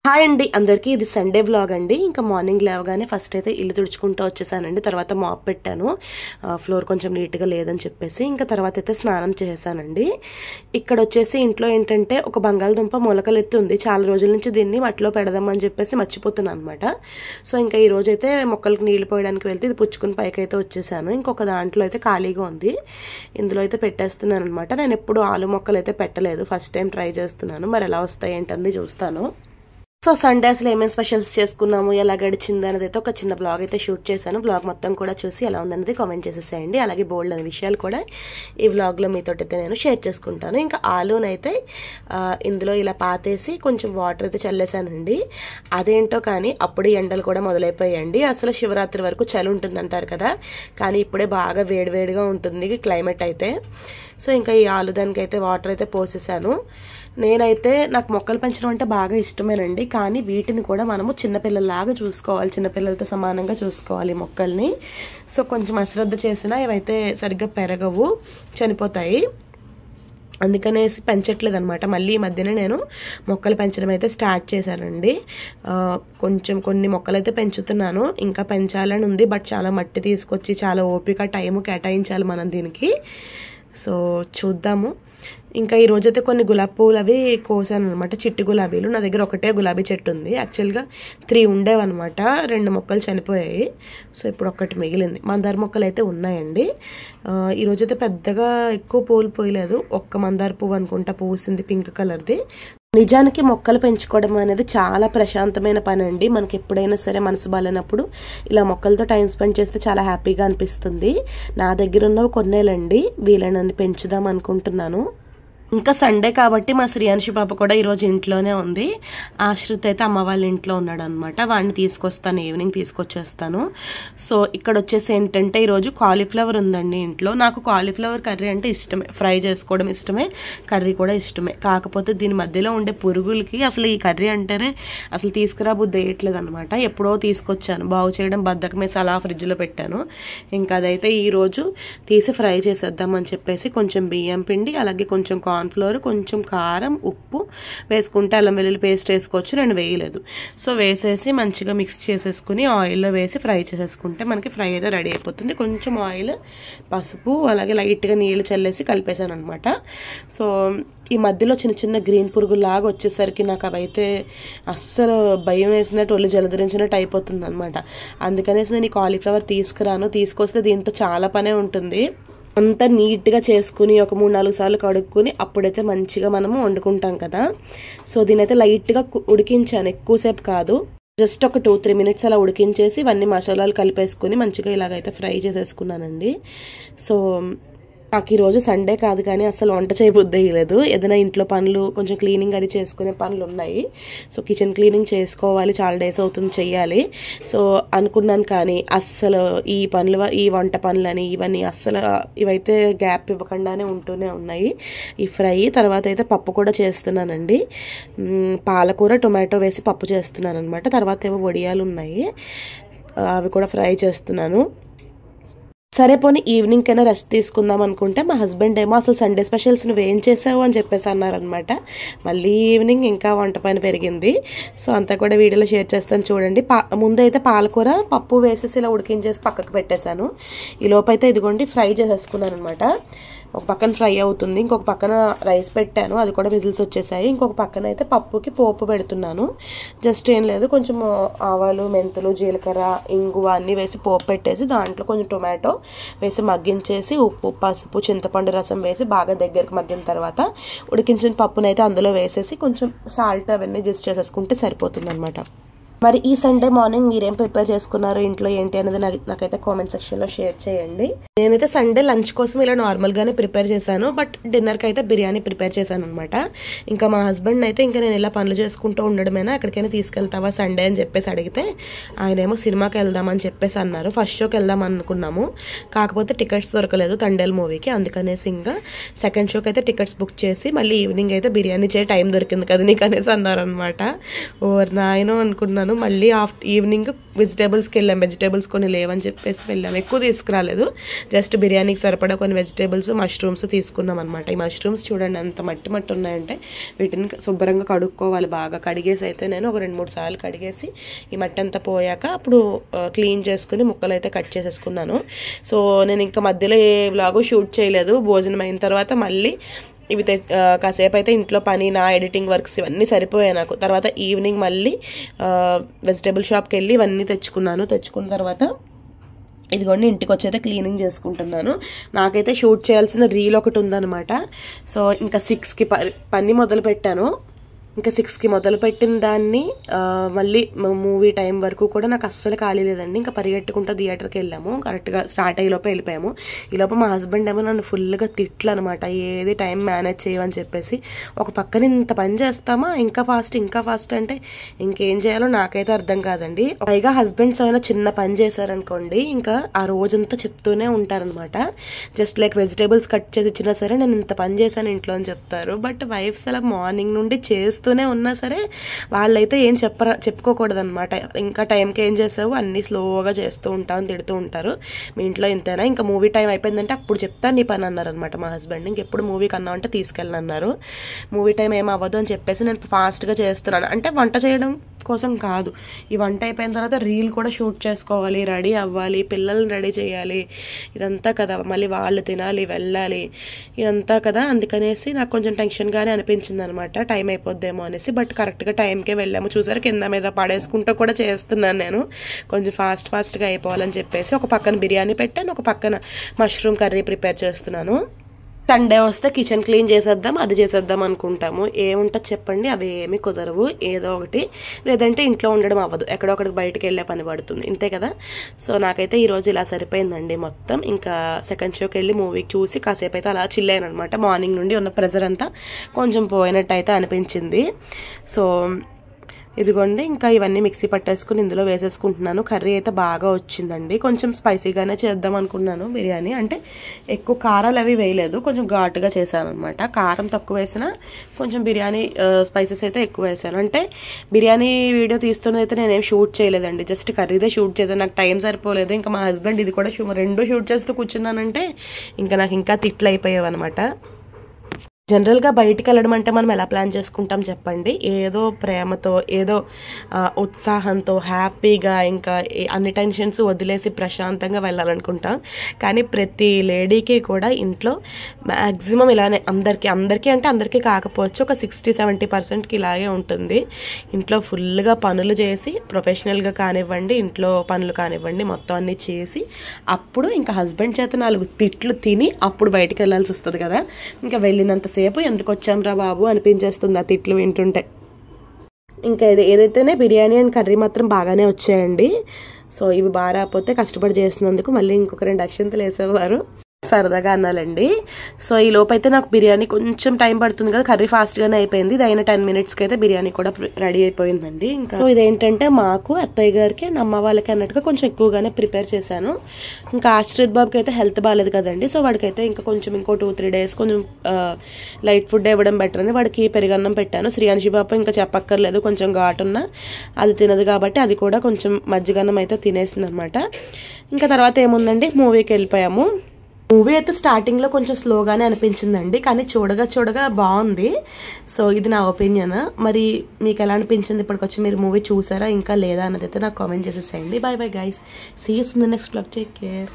Hi అండి అందరికీ. ఇది సండే వ్లాగ్ అండి. ఇంకా మార్నింగ్ లేవగానే ఫస్ట్ అయితే ఇల్లు తుడుచుకుంటూ వచ్చేసానండి. తర్వాత మాప్ పెట్టాను, ఫ్లోర్ కొంచెం నీట్గా లేదని చెప్పేసి. ఇంకా తర్వాత అయితే స్నానం చేశానండి. ఇక్కడ వచ్చేసి ఇంట్లో ఏంటంటే ఒక బంగాళదుంప మొలకలు ఎత్తి ఉంది. చాలా రోజుల నుంచి దీన్ని మట్టిలో పెడదామని చెప్పేసి మర్చిపోతున్నాను అనమాట. సో ఇంకా ఈ రోజు అయితే మొక్కలకు నీళ్లు పోయడానికి వెళ్తే ఇది పుచ్చుకుని పైకి అయితే వచ్చేసాను. ఇంకొక దాంట్లో అయితే ఖాళీగా ఉంది, ఇందులో అయితే పెట్టేస్తున్నాను అనమాట. నేను ఎప్పుడు ఆలు మొక్కలు అయితే పెట్టలేదు, ఫస్ట్ టైం ట్రై చేస్తున్నాను. మరి ఎలా వస్తాయి ఏంటని చూస్తాను. సో సండే అసలు ఏమేమి స్పెషల్స్ చేసుకున్నాము, ఎలా గడిచింది అనేది అయితే ఒక చిన్న బ్లాగ్ అయితే షూట్ చేశాను. బ్లాగ్ మొత్తం కూడా చూసి ఎలా ఉందనేది కామెంట్ చేసేసేయండి. అలాగే బోల్డ్ అనే విషయాలు కూడా ఈ వ్లాగ్లో మీతో అయితే నేను షేర్ చేసుకుంటాను. ఇంకా ఆలూనైతే ఇందులో ఇలా పాతేసి కొంచెం వాటర్ అయితే చల్లేసానండి. అదేంటో కానీ అప్పుడు ఎండలు కూడా మొదలైపోయాయండి. అసలు శివరాత్రి వరకు చలి ఉంటుందంటారు కదా, కానీ ఇప్పుడే బాగా వేడివేడిగా ఉంటుంది క్లైమేట్ అయితే. సో ఇంకా ఈ ఆలుదానికైతే వాటర్ అయితే పోసేసాను. నేనైతే నాకు మొక్కలు పెంచడం అంటే బాగా ఇష్టమేనండి, కానీ వీటిని కూడా మనము చిన్నపిల్లల్లాగా చూసుకోవాలి, చిన్నపిల్లలతో సమానంగా చూసుకోవాలి మొక్కల్ని. సో కొంచెం అశ్రద్ధ చేసినా ఇవైతే సరిగ్గా పెరగవు, చనిపోతాయి. అందుకనేసి పెంచట్లేదు అనమాట. మళ్ళీ ఈ మధ్యన నేను మొక్కలు పెంచడం అయితే స్టార్ట్ చేశానండి. కొన్ని మొక్కలు అయితే పెంచుతున్నాను, ఇంకా పెంచాలని ఉంది. బట్ చాలా మట్టి తీసుకొచ్చి చాలా ఓపిక టైము కేటాయించాలి మనం దీనికి. సో చూద్దాము. ఇంకా ఈరోజైతే కొన్ని గులాబీ పువ్వులు అవి కోసాను అనమాట, చిట్టి గులాబీలు. నా దగ్గర ఒకటే గులాబీ చెట్టు ఉంది. యాక్చువల్గా 3 ఉండేవన్నమాట, 2 మొక్కలు చనిపోయాయి. సో ఇప్పుడు ఒక్కటి మిగిలింది. మందార మొక్కలు అయితే ఉన్నాయండి. ఈరోజైతే పెద్దగా ఎక్కువ పువ్వులు పోయలేదు, ఒక్క మందార పువ్వు అనుకుంటా పూసింది, పింక్ కలర్ది. నిజానికి మొక్కలు పెంచుకోవడం అనేది చాలా ప్రశాంతమైన పని అండి. మనకి ఎప్పుడైనా సరే మనసు బాలేనప్పుడు ఇలా మొక్కలతో టైం స్పెండ్ చేస్తే చాలా హ్యాపీగా అనిపిస్తుంది. నా దగ్గర ఉన్నవి కొన్నేలండి, వీళ్ళని పెంచుదాం అనుకుంటున్నాను. ఇంకా సండే కాబట్టి మా శ్రీయాన్షి పాప కూడా ఈరోజు ఇంట్లోనే ఉంది. ఆశ్రిత్ అయితే అమ్మ వాళ్ళ ఇంట్లో ఉన్నాడు అనమాట. వాడిని తీసుకొస్తాను, ఈవినింగ్ తీసుకొచ్చేస్తాను. సో ఇక్కడ వచ్చేసి ఏంటంటే ఈరోజు కాలీఫ్లవర్ ఉందండి ఇంట్లో. నాకు కాలీఫ్లవర్ కర్రీ అంటే ఇష్టమే, ఫ్రై చేసుకోవడం ఇష్టమే, కర్రీ కూడా ఇష్టమే. కాకపోతే దీని మధ్యలో ఉండే పురుగులకి అసలు ఈ కర్రీ అంటేనే అసలు తీసుకురా బుద్ధి వేయట్లేదు అనమాట. ఎప్పుడో తీసుకొచ్చాను, బాగు చేయడం బద్దకమేసి అలా ఫ్రిడ్జ్లో పెట్టాను. ఇంకా అదైతే ఈరోజు తీసి ఫ్రై చేసేద్దామని చెప్పేసి కొంచెం బియ్యం పిండి, అలాగే కొంచెం కార్న్ఫ్లోర్, కొంచెం కారం, ఉప్పు వేసుకుంటే అల్లం వెల్లుల్లి పేస్ట్ వేసుకోవచ్చు, నేను వేయలేదు. సో వేసేసి మంచిగా మిక్స్ చేసేసుకుని ఆయిల్లో వేసి ఫ్రై చేసేసుకుంటే మనకి ఫ్రై అయితే రెడీ అయిపోతుంది. కొంచెం ఆయిల్, పసుపు, అలాగే లైట్గా నీళ్ళు చల్లేసి కలిపేసాను అనమాట. సో ఈ మధ్యలో చిన్న చిన్న గ్రీన్ పురుగులాగా వచ్చేసరికి నాకు అవైతే అస్సలు భయం వేసినట్టు, ఒళ్ళు జలధరించినట్టు అయిపోతుంది అనమాట. అందుకనేసి నేను ఈ కాలీఫ్లవర్ తీసుకురాను. తీసుకొస్తే దీంతో చాలా పనే ఉంటుంది. అంతా నీట్గా చేసుకుని ఒక 3-4 సార్లు కడుక్కుని అప్పుడైతే మంచిగా మనము వండుకుంటాం కదా. సో దీనైతే లైట్గా ఉడికించాను, ఎక్కువసేపు కాదు, జస్ట్ ఒక 2-3 మినిట్స్ అలా ఉడికించేసి ఇవన్నీ మసాలాలు కలిపేసుకుని మంచిగా ఇలాగైతే ఫ్రై చేసేసుకున్నానండి. సో నాకు ఈరోజు సండే కాదు కానీ అసలు వంట చేయబుద్ధి అయ్యలేదు. ఏదైనా ఇంట్లో పనులు, కొంచెం క్లీనింగ్ అది చేసుకునే పనులు ఉన్నాయి. సో కిచెన్ క్లీనింగ్ చేసుకోవాలి, చాలా డేస్ అవుతుంది చెయ్యాలి. సో అనుకున్నాను కానీ అస్సలు ఈ వంట పనులని ఇవన్నీ అస్సలు ఇవైతే గ్యాప్ ఇవ్వకుండానే ఉంటూనే ఉన్నాయి. ఈ ఫ్రై తర్వాత అయితే పప్పు కూడా చేస్తున్నానండి. పాలకూర టొమాటో వేసి పప్పు చేస్తున్నాను అనమాట. తర్వాత ఏవో వడియాలు ఉన్నాయి, అవి కూడా ఫ్రై చేస్తున్నాను. సరే పోనీ ఈవినింగ్ కైనా రెస్ట్ తీసుకుందాం అనుకుంటే మా హస్బెండ్ ఏమో అసలు సండే స్పెషల్స్ నువ్వు ఏం చేసావు అని చెప్పేసి అన్నారనమాట. మళ్ళీ ఈవినింగ్ ఇంకా వంట పని పెరిగింది. సో అంతా కూడా వీడియోలో షేర్ చేస్తాను చూడండి. ముందైతే పాలకూర పప్పు వేసేసి ఇలా ఉడికించేసి పక్కకు పెట్టేశాను. ఈ లోపైతే ఇదిగోండి ఫ్రై చేసేసుకున్నాను అనమాట. ఒక పక్కన ఫ్రై అవుతుంది, ఇంకొక పక్కన రైస్ పెట్టాను, అది కూడా విజిల్స్ వచ్చేసాయి. ఇంకొక పక్కన అయితే పప్పుకి పోపు పెడుతున్నాను. జస్ట్ ఏం లేదు, కొంచెం ఆవాలు, మెంతులు, జీలకర్ర, ఇంగువ అన్నీ వేసి పోపు పెట్టేసి దాంట్లో కొంచెం టొమాటో వేసి మగ్గించేసి ఉప్పు, పసుపు, చింతపండు రసం వేసి బాగా దగ్గరికి మగ్గిన తర్వాత ఉడికించిన పప్పునైతే అందులో వేసేసి కొంచెం సాల్ట్ అవన్నీ జస్ట్ చేసేసుకుంటే సరిపోతుంది అనమాట. మరి ఈ సండే మార్నింగ్ మీరేం ప్రిపేర్ చేసుకున్నారు, ఇంట్లో ఏంటి అనేది నాకైతే కామెంట్ సెక్షన్లో షేర్ చేయండి. నేనైతే సండే లంచ్ కోసం ఇలా నార్మల్గానే ప్రిపేర్ చేశాను, బట్ డిన్నర్కి అయితే బిర్యానీ ప్రిపేర్ చేశాను అనమాట. ఇంకా మా హస్బెండ్ అయితే ఇంకా నేను ఇలా పనులు చేసుకుంటూ ఉండడమేనా, ఎక్కడికైనా తీసుకెళ్తావా సండే అని చెప్పేసి అడిగితే ఆయనేమో సినిమాకి వెళ్దామని చెప్పేసి అన్నారు. ఫస్ట్ షోకి వెళ్దాం అనుకున్నాము, కాకపోతే టికెట్స్ దొరకలేదు తండేల్ మూవీకి. అందుకనేసి ఇంకా సెకండ్ షోకి అయితే టికెట్స్ బుక్ చేసి మళ్ళీ ఈవినింగ్ అయితే బిర్యానీ చేయ టైం దొరికింది కదా నీకు అనేసి అన్నారనమాట. ఓవర్ నాయనో అనుకున్నాను. తీసుకున్నాను. మళ్ళీ ఈవినింగ్ వెజిటేబుల్స్కి వెళ్ళాం. వెజిటేబుల్స్ కొన్ని లేవని చెప్పేసి వెళ్ళాము. ఎక్కువ తీసుకురాలేదు, జస్ట్ బిర్యానీకి సరిపడా కొన్ని వెజిటేబుల్స్, మష్రూమ్స్ తీసుకున్నాం అనమాట. ఈ మష్రూమ్స్ చూడండి ఎంత మట్టి మట్టి ఉన్నాయంటే వీటిని శుభ్రంగా కడుక్కోవాలి. బాగా కడిగేసి అయితే నేను ఒక 2-3 సార్లు కడిగేసి ఈ మట్టి అంతా పోయాక అప్పుడు క్లీన్ చేసుకుని ముక్కలు అయితే కట్ చేసేసుకున్నాను. సో నేను ఇంకా మధ్యలో ఏ వ్లాగు షూట్ చేయలేదు. భోజనం అయిన తర్వాత మళ్ళీ ఇవి కాసేపు అయితే ఇంట్లో పని, నా ఎడిటింగ్ వర్క్స్ ఇవన్నీ సరిపోయాయి నాకు. తర్వాత ఈవినింగ్ మళ్ళీ వెజిటేబుల్ షాప్కి వెళ్ళి ఇవన్నీ తెచ్చుకున్న తర్వాత ఇదిగోండి ఇంటికి వచ్చి అయితే క్లీనింగ్ చేసుకుంటున్నాను. నాకైతే షూట్ చేయాల్సిన రీల్ ఒకటి ఉందన్నమాట. సో ఇంకా 6కి పని మొదలు పెట్టాను. ఇంకా 6కి మొదలుపెట్టిన దాన్ని మళ్ళీ మూవీ టైం వరకు కూడా నాకు అస్సలు ఖాళీ లేదండి. ఇంకా పరిగెట్టుకుంటూ థియేటర్కి వెళ్ళాము. కరెక్ట్గా స్టార్ట్ అయ్యేలోపు వెళ్ళిపోయాము. ఈలోపు మా హస్బెండ్ ఏమో నన్ను ఫుల్గా తిట్లు అనమాట, ఏది టైం మేనేజ్ చేయమని చెప్పేసి. ఒక పక్కన ఇంత పని చేస్తామా, ఇంకా ఫాస్ట్ అంటే ఇంకేం చేయాలో నాకైతే అర్థం కాదండి. పైగా హస్బెండ్స్ ఏమైనా చిన్న పని చేశారనుకోండి ఇంకా ఆ రోజంతా చెప్తూనే ఉంటారనమాట. జస్ట్ లైక్ వెజిటేబుల్స్ కట్ చేసి ఇచ్చినా సరే నేను ఇంత పని చేశాను ఇంట్లో అని చెప్తారు. బట్ వైఫ్స్ అలా మార్నింగ్ నుండి చేస్తూనే ఉన్నా సరే వాళ్ళైతే ఏం చెప్పుకోకూడదనమాట. ఇంకా టైంకి ఏం చేసావు, అన్నీ స్లోగా చేస్తూ ఉంటావు, తిడుతూ ఉంటారు. మీ ఇంట్లో ఇంతేనా, ఇంకా మూవీ టైం అయిపోయిందంటే అప్పుడు చెప్తాను నీ పని అన్నారనమాట మా హస్బెండ్. ఇంకెప్పుడు మూవీకి అన్నా అంటే తీసుకెళ్ళను అన్నారు. మూవీ టైం ఏం అవ్వదు అని చెప్పేసి నేను ఫాస్ట్గా చేస్తున్నాను. అంటే వంట చేయడం కోసం కాదు, ఈ వంట అయిపోయిన తర్వాత రీల్ కూడా షూట్ చేసుకోవాలి, రెడీ అవ్వాలి, పిల్లల్ని రెడీ చేయాలి, ఇదంతా కదా, మళ్ళీ వాళ్ళు తినాలి, వెళ్ళాలి, ఇదంతా కదా. అందుకనేసి నాకు కొంచెం టెన్షన్గానే అనిపించింది అనమాట, టైం అయిపోద్దేమో అనేసి. బట్ కరెక్ట్గా టైంకే వెళ్ళాము. చూసారు కింద మీద పడేసుకుంటూ కూడా చేస్తున్నాను నేను, కొంచెం ఫాస్ట్గా అయిపోవాలని చెప్పేసి. ఒక పక్కన బిర్యానీ పెట్టాను, ఒక పక్కన మష్రూమ్ కర్రీ ప్రిపేర్ చేస్తున్నాను. సండే వస్తే కిచెన్ క్లీన్ చేసేద్దాం, అది చేసేద్దాం అనుకుంటాము. ఏముంటుంది చెప్పండి, అవి ఏమీ కుదరవు. ఏదో ఒకటి, లేదంటే ఇంట్లో ఉండడం అవ్వదు, ఎక్కడో ఒకటికి బయటకు వెళ్ళే పని పడుతుంది, ఇంతే కదా. సో నాకైతే ఈరోజు ఇలా సరిపోయిందండి మొత్తం. ఇంకా సెకండ్ షోకి వెళ్ళి మూవీకి చూసి కాసేపు అయితే అలా చిల్ అయ్యాను అనమాట. మార్నింగ్ నుండి ఉన్న ప్రెజర్ అంతా కొంచెం పోయినట్టు అయితే అనిపించింది. సో ఇదిగోండి ఇంకా ఇవన్నీ మిక్సీ పట్టేసుకుని ఇందులో వేసేసుకుంటున్నాను. కర్రీ అయితే బాగా వచ్చిందండి. కొంచెం స్పైసీగానే చేద్దాం అనుకున్నాను బిర్యానీ, అంటే ఎక్కువ కారాలు అవి వేయలేదు, కొంచెం ఘాటుగా చేశాను అనమాట. కారం తక్కువ వేసినా కొంచెం బిర్యానీ స్పైసెస్ అయితే ఎక్కువ వేసాను. అంటే బిర్యానీ వీడియో తీస్తున్నది అయితే నేనేం షూట్ చేయలేదండి, జస్ట్ కర్రీదే షూట్ చేశాను. నాకు టైం సరిపోలేదు. ఇంకా మా హస్బెండ్ ఇది కూడా రెండు షూట్ చేస్తూ కూర్చున్నానంటే ఇంకా నాకు ఇంకా తిట్లు అయిపోయావు అనమాట. జనరల్గా బయటికి వెళ్ళడం అంటే మనం ఎలా ప్లాన్ చేసుకుంటాం చెప్పండి, ఏదో ప్రేమతో, ఏదో ఉత్సాహంతో, హ్యాపీగా, ఇంకా అన్ని టెన్షన్స్ వదిలేసి ప్రశాంతంగా వెళ్ళాలనుకుంటాం. కానీ ప్రతి లేడీకి కూడా ఇంట్లో మ్యాక్సిమం ఇలానే, అందరికీ అంటే అందరికీ కాకపోవచ్చు, ఒక 60-70%కి ఇలాగే ఉంటుంది. ఇంట్లో ఫుల్గా పనులు చేసి, ప్రొఫెషనల్గా కానివ్వండి, ఇంట్లో పనులు కానివ్వండి, మొత్తం అన్నీ చేసి అప్పుడు ఇంకా హస్బెండ్ చేత 4 తిట్లు తిని అప్పుడు బయటికి వెళ్ళాల్సి వస్తుంది కదా. ఇంకా వెళ్ళినంతసేపు ఎందుకు వచ్చాంరా బాబు అనిపించేస్తుంది ఆ తిట్లు వింటుంటే. ఇంకా ఏదైతేనే బిర్యానీ అండ్ కర్రీ మాత్రం బాగానే వచ్చాయండి. సో ఇవి బాగా రాకపోతే కష్టపడి చేసినందుకు మళ్ళీ ఇంకొక 2 అక్షంతలు వేసేవారు, సరదాగా అన్నాలండి. సో ఈ లోపైతే నాకు బిర్యానీ కొంచెం టైం పడుతుంది కదా, కర్రీ ఫాస్ట్గానే అయిపోయింది. ఇది అయిన 10 మినిట్స్కి అయితే బిర్యానీ కూడా రెడీ అయిపోయిందండి. ఇంకా సో ఇదేంటంటే మాకు, అత్తయ్య గారికి అండ్ అమ్మ వాళ్ళకి అన్నట్టుగా కొంచెం ఎక్కువగానే ప్రిపేర్ చేశాను. ఇంకా ఆశ్రిత్ బాబుకి అయితే హెల్త్ బాగాలేదు కదండి, సో వాడికైతే ఇంకా కొంచెం ఇంకో 2-3 డేస్ కొంచెం లైట్ ఫుడ్ ఇవ్వడం బెటర్ అని వాడికి పెరుగన్నం పెట్టాను. శ్రీయాన్షి బాబు ఇంకా చెప్పక్కర్లేదు, కొంచెం ఘాటున్నా అది తినదు కాబట్టి అది కూడా కొంచెం మజ్జిగన్నం అయితే తినేసింది అనమాట. ఇంకా తర్వాత ఏముందండి, మూవీకి వెళ్ళిపోయాము. మూవీ అయితే స్టార్టింగ్లో కొంచెం స్లోగానే అనిపించిందండి, కానీ చూడగా బాగుంది. సో ఇది నా ఒపీనియన్. మరి మీకు ఎలా అనిపించింది ఇప్పటికొచ్చి, మీరు మూవీ చూసారా ఇంకా లేదా అన్నది అయితే నాకు కామెంట్ చేసేసేయండి. Bye bye guys, see you in the next vlog, take care.